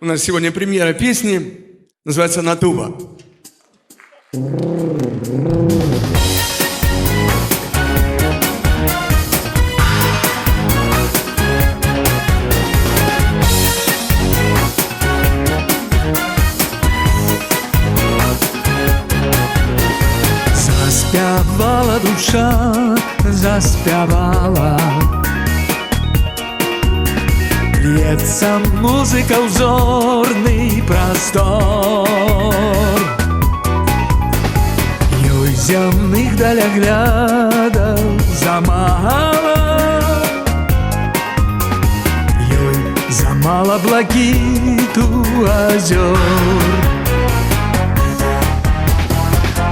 У нас сегодня премьера песни, называется «Натуба». Заспявала душа, заспявала. Льется музыка в зорный простор. Ёй земных даляглядов замало. Ёй замало блакиту озер.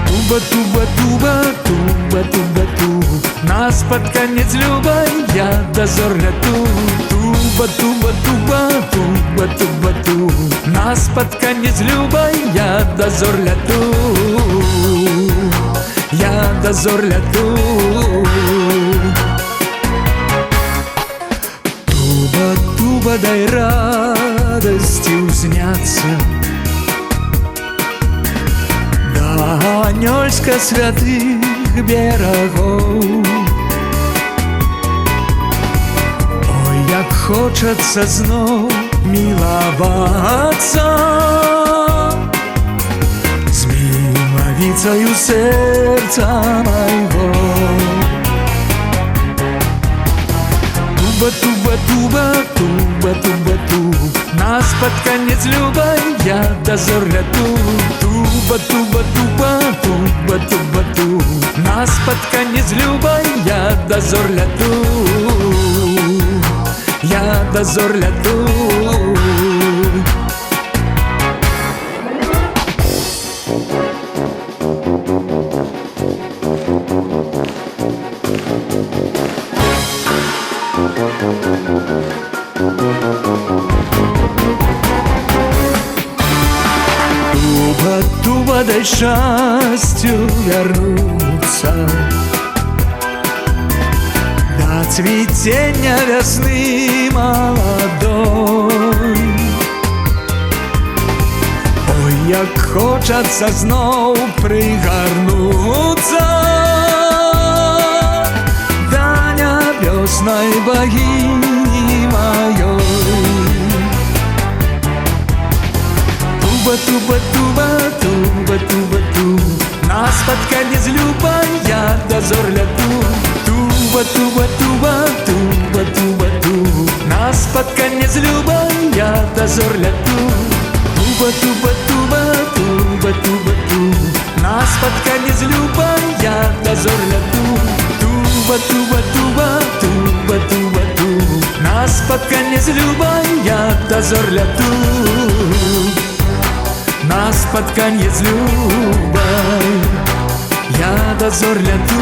Туба, туба, туба, туба, туба, ту. Нас под конец любой я дозор лету. Туба, туба, туба, туба, туба, ту. Нас под конец любой я дозор лету. Я дозор лету. Туба, туба, дай радости узняться. Анёльска святых берегов. Ой, як хочется знов миловаться с миловицею сердца моего. Туба, туба, туба, туба, туба, ту. Нас под конец любой я дозор лету. Туба, туба, туба, туба, туба, ту. Нас под конец любой я дозор лету. Я дозор лету. Туба, туба, дай счастью вернуться до цветения весны молодой. Ой, як хочется знов пригорнуться до небесной богини моей. Туба, туба, туба, туба, туба, ту. Нас под конец любой я дозор лету. Туба, туба, туба, туба, туба, ту. Нас под конец любой я дозор лету. Туба, туба, туба, туба, туба, ту. Нас под конец любой я дозор лету. Туба, туба, туба, туба, туба, ту. Нас под конец любой я дозор лету. Нас под конец любой я дозор лету.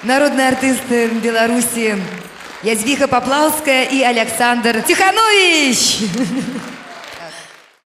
Народные артисты Беларуси Язвіха Паплаўская и Александр Тиханович.